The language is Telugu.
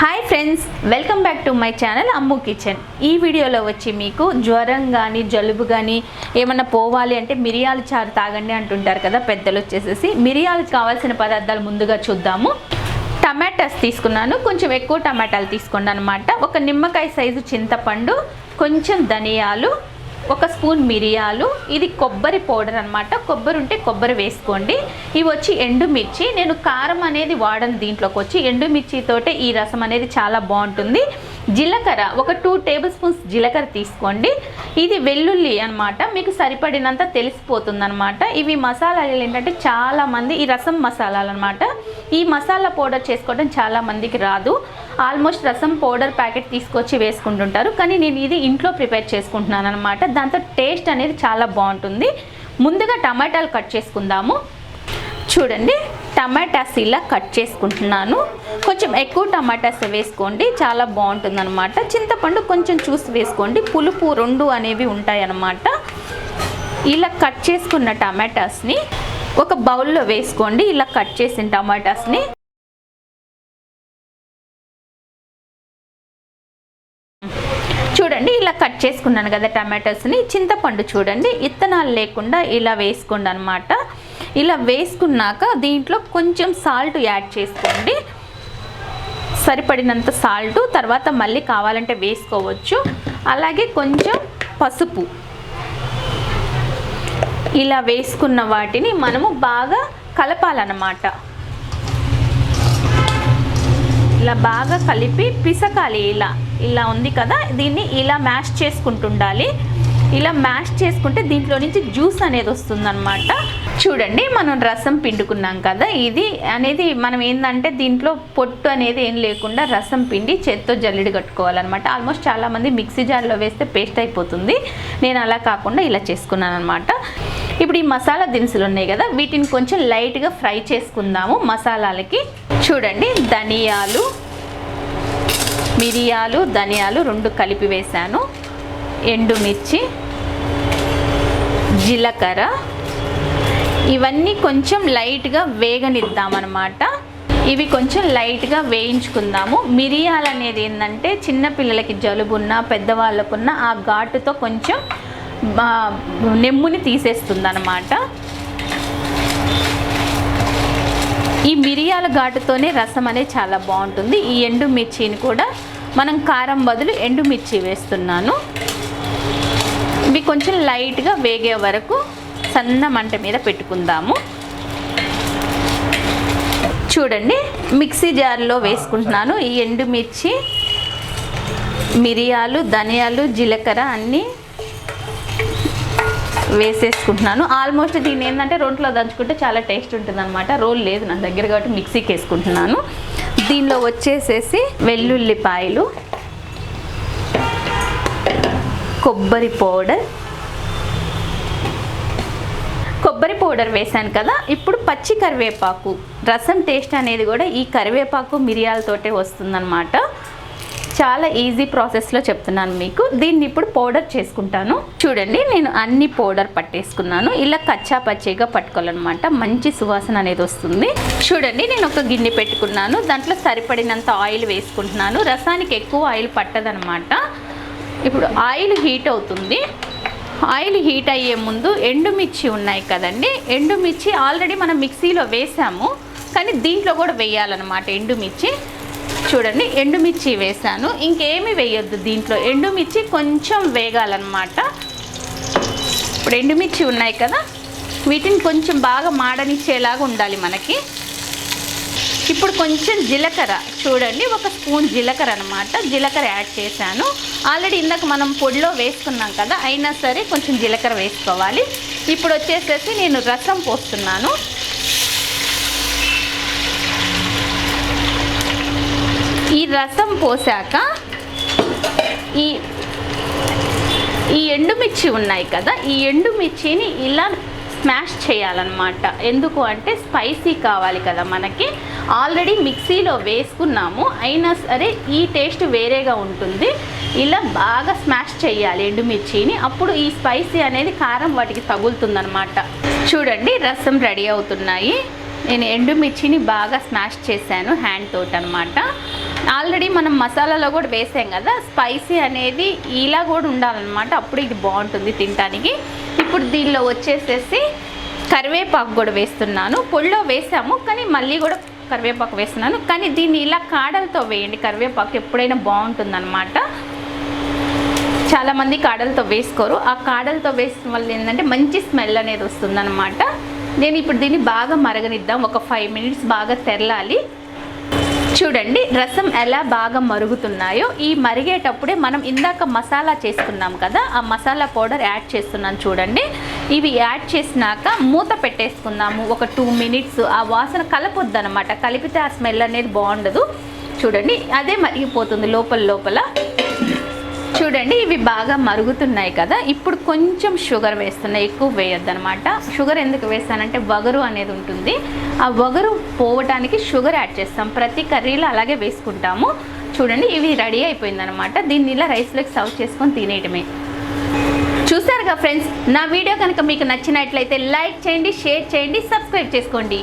Hi friends, welcome back to my channel Ammu kitchen. ఈ వీడియోలో వచ్చి మీకు జ్వరం కానీ జలుబు కానీ ఏమన్నా పోవాలి అంటే మిరియాల చారు తాగండి అంటుంటారు కదా పెద్దలు. వచ్చేసేసి మిరియాలకు కావాల్సిన పదార్థాలు ముందుగా చూద్దాము. టమాటాస్ తీసుకున్నాను, కొంచెం ఎక్కువ టమాటాలు తీసుకోండి అనమాట. ఒక నిమ్మకాయ సైజు చింతపండు, కొంచెం ధనియాలు, ఒక స్పూన్ మిరియాలు, ఇది కొబ్బరి పౌడర్ అనమాట. కొబ్బరి ఉంటే కొబ్బరి వేసుకోండి. ఇవి వచ్చి ఎండుమిర్చి. నేను కారం అనేది వాడను దీంట్లోకి. వచ్చి ఎండుమిర్చితోటే ఈ రసం అనేది చాలా బాగుంటుంది. జీలకర్ర ఒక 2 టేబుల్ స్పూన్స్ జీలకర్ర తీసుకోండి. ఇది వెల్లుల్లి అనమాట, మీకు సరిపడినంత తెలిసిపోతుంది అనమాట. ఇవి మసాలాలు ఏంటంటే చాలామంది ఈ రసం మసాలాలు అనమాట. ఈ మసాలా పౌడర్ చేసుకోవడం చాలామందికి రాదు. ఆల్మోస్ట్ రసం పౌడర్ ప్యాకెట్ తీసుకొచ్చి వేసుకుంటుంటారు, కానీ నేను ఇది ఇంట్లో ప్రిపేర్ చేసుకుంటున్నాను అనమాట. దాంతో టేస్ట్ అనేది చాలా బాగుంటుంది. ముందుగా టమాటాలు కట్ చేసుకుందాము. చూడండి, టమాటాస్ ఇలా కట్ చేసుకుంటున్నాను. కొంచెం ఎక్కువ టమాటాస్ వేసుకోండి, చాలా బాగుంటుంది అనమాట. చింతపండు కొంచెం చూసి వేసుకోండి, పులుపు రెండు అనేవి ఉంటాయి అన్నమాట. ఇలా కట్ చేసుకున్న టమాటాస్ని ఒక బౌల్లో వేసుకోండి. ఇలా కట్ చేసిన టమాటాస్ని చూడండి, ఇలా కట్ చేసుకున్నాను కదా టమాటోస్ని. చింతపండు చూడండి, ఇత్తనాలు లేకుండా ఇలా వేసుకోండి అనమాట. ఇలా వేసుకున్నాక దీంట్లో కొంచెం సాల్ట్ యాడ్ చేసుకోండి, సరిపడినంత సాల్ట్. తర్వాత మళ్ళీ కావాలంటే వేసుకోవచ్చు. అలాగే కొంచెం పసుపు. ఇలా వేసుకున్న వాటిని మనము బాగా కలపాలన్నమాట. ఇలా బాగా కలిపి పిసకాలి. ఇలా ఉంది కదా, దీన్ని ఇలా మ్యాష్ చేసుకుంటుండాలి. ఇలా మ్యాష్ చేసుకుంటే దీంట్లో నుంచి జ్యూస్ అనేది వస్తుందన్నమాట. చూడండి, మనం రసం పిండుకున్నాం కదా, ఇది అనేది మనం ఏంటంటే దీంట్లో పొట్టు అనేది ఏం లేకుండా రసం పిండి చేత్తో జల్లెడ కట్టుకోవాలన్నమాట. ఆల్మోస్ట్ చాలామంది మిక్సీ జార్లో వేస్తే పేస్ట్ అయిపోతుంది. నేను అలా కాకుండా ఇలా చేసుకున్నాను అనమాట. ఇప్పుడు ఈ మసాలా దినుసులు ఉన్నాయి కదా, వీటిని కొంచెం లైట్గా ఫ్రై చేసుకుందాము మసాలాలకి. చూడండి, ధనియాలు, మిరియాలు, ధనియాలు రెండు కలిపి వేసాను. ఎండుమిర్చి, జీలకర్ర, ఇవన్నీ కొంచెం లైట్గా వేగనిద్దామన్నమాట. ఇవి కొంచెం లైట్గా వేయించుకుందాము. మిరియాలు అనేది ఏంటంటే చిన్నపిల్లలకి జలుబున్నా పెద్దవాళ్ళకున్న ఆ ఘాటుతో కొంచెం నెమ్ముని తీసేస్తుంది అన్నమాట. ఈ మిరియాల ఘాటుతోనే రసం అనేది చాలా బాగుంటుంది. ఈ ఎండుమిర్చిని కూడా మనం కారం బదులు ఎండుమిర్చి వేస్తున్నాను. ఇవి కొంచెం లైట్గా వేగే వరకు సన్న మంట మీద పెట్టుకుందాము. చూడండి, మిక్సీ జార్లో వేసుకుంటున్నాను. ఈ ఎండుమిర్చి, మిరియాలు, ధనియాలు, జీలకర్ర అన్నీ వేసేసుకుంటున్నాను. ఆల్మోస్ట్ దీన్ని ఏంటంటే రోట్లో దంచుకుంటే చాలా టేస్ట్ ఉంటుంది అనమాట. రోల్ లేదు నా దగ్గర కాబట్టి మిక్సీకి వేసుకుంటున్నాను. దీనిలో వచ్చేసేసి వెల్లుల్లిపాయలు, కొబ్బరి పౌడర్ వేసాను కదా. ఇప్పుడు పచ్చి కరివేపాకు. రసం టేస్ట్ అనేది కూడా ఈ కరివేపాకు మిరియాలతోటే వస్తుందన్నమాట. చాలా ఈజీ ప్రాసెస్లో చెప్తున్నాను మీకు. దీన్ని ఇప్పుడు పౌడర్ చేసుకుంటాను. చూడండి, నేను అన్ని పౌడర్ పట్టేసుకున్నాను. ఇలా కచ్చా పచ్చిగా పట్టుకోవాలన్నమాట, మంచి సువాసన అనేది వస్తుంది. చూడండి, నేను ఒక గిన్నె పెట్టుకున్నాను. దాంట్లో సరిపడినంత ఆయిల్ వేసుకుంటున్నాను. రసానికి ఎక్కువ ఆయిల్ పట్టదనమాట. ఇప్పుడు ఆయిల్ హీట్ అవుతుంది. ఆయిల్ హీట్ అయ్యే ముందు ఎండుమిర్చి ఉన్నాయి కదండి, ఎండుమిర్చి ఆల్రెడీ మనం మిక్సీలో వేసాము, కానీ దీంట్లో కూడా వేయాలన్నమాట ఎండుమిర్చి. చూడండి, ఎండుమిర్చి వేసాను. ఇంకేమీ వేయొద్దు దీంట్లో. ఎండుమిర్చి కొంచెం వేగాలన్నమాట. ఇప్పుడు ఎండుమిర్చి ఉన్నాయి కదా, వీటిని కొంచెం బాగా మాడనిచ్చేలాగా ఉండాలి మనకి. ఇప్పుడు కొంచెం జీలకర్ర. చూడండి, ఒక స్పూన్ జీలకర్ర అనమాట. జీలకర్ర యాడ్ చేశాను. ఆల్రెడీ ఇందాక మనం పొడిలో వేసుకున్నాం కదా, అయినా సరే కొంచెం జీలకర్ర వేసుకోవాలి. ఇప్పుడు వచ్చేసేసి నేను రసం పోస్తున్నాను. ఈ రసం పోసాక ఈ ఎండుమిర్చి ఉన్నాయి కదా, ఈ ఎండుమిర్చిని ఇలా స్మాష్ చేయాలన్నమాట. ఎందుకు అంటే స్పైసీ కావాలి కదా మనకి. ఆల్రెడీ మిక్సీలో వేసుకున్నాము, అయినా సరే ఈ టేస్ట్ వేరేగా ఉంటుంది. ఇలా బాగా స్మాష్ చేయాలి ఎండుమిర్చిని, అప్పుడు ఈ స్పైసీ అనేది కారం వాటికి తగులుతుందన్నమాట. చూడండి, రసం రెడీ అవుతున్నాయి. నేను ఎండుమిర్చిని బాగా స్మాష్ చేశాను హ్యాండ్ తోటి అనమాట. ఆల్రెడీ మనం మసాలాలో కూడా వేసాం కదా, స్పైసీ అనేది ఇలా కూడా ఉండాలన్నమాట, అప్పుడు ఇది బాగుంటుంది తినడానికి. ఇప్పుడు దీనిలో వచ్చేసేసి కరివేపాకు కూడా వేస్తున్నాను. పొడిలో వేసాము కానీ మళ్ళీ కూడా కరివేపాకు వేస్తున్నాను. కానీ దీన్ని ఇలా కాడలతో వేయండి, కరివేపాకు ఎప్పుడైనా బాగుంటుందన్నమాట. చాలామంది కాడలతో వేసుకోరు, ఆ కాడలతో వేసిన వల్ల ఏంటంటే మంచి స్మెల్ అనేది వస్తుందన్నమాట. నేను ఇప్పుడు దీన్ని బాగా మరగనిద్దాం, ఒక 5 మినిట్స్ బాగా తెరలాలి. చూడండి రసం ఎలా బాగా మరుగుతున్నాయో. ఈ మరిగేటప్పుడే మనం ఇందాక మసాలా చేసుకున్నాం కదా, ఆ మసాలా పౌడర్ యాడ్ చేస్తున్నాను చూడండి. ఇవి యాడ్ చేసినాక మూత పెట్టేసుకుందాము ఒక 2 మినిట్స్. ఆ వాసన కలపొద్దు అనమాట, కలిపితే ఆ స్మెల్ అనేది బాగుండదు. చూడండి అదే మరిగిపోతుంది లోపల. చూడండి ఇవి బాగా మరుగుతున్నాయి కదా, ఇప్పుడు కొంచెం షుగర్ వేస్తున్నాయి, ఎక్కువ వేయొద్దు అనమాట. షుగర్ ఎందుకు వేస్తానంటే వగరు అనేది ఉంటుంది, ఆ వగరు పోవటానికి షుగర్ యాడ్ చేస్తాం. ప్రతి కర్రీలో అలాగే వేసుకుంటాము. చూడండి ఇవి రెడీ అయిపోయిందనమాట. దీన్ని ఇలా రైస్లోకి సర్వ్ చేసుకొని తినేయటమే. చూసారుగా ఫ్రెండ్స్, నా వీడియో కనుక మీకు నచ్చినట్లయితే లైక్ చేయండి, షేర్ చేయండి, సబ్స్క్రైబ్ చేసుకోండి.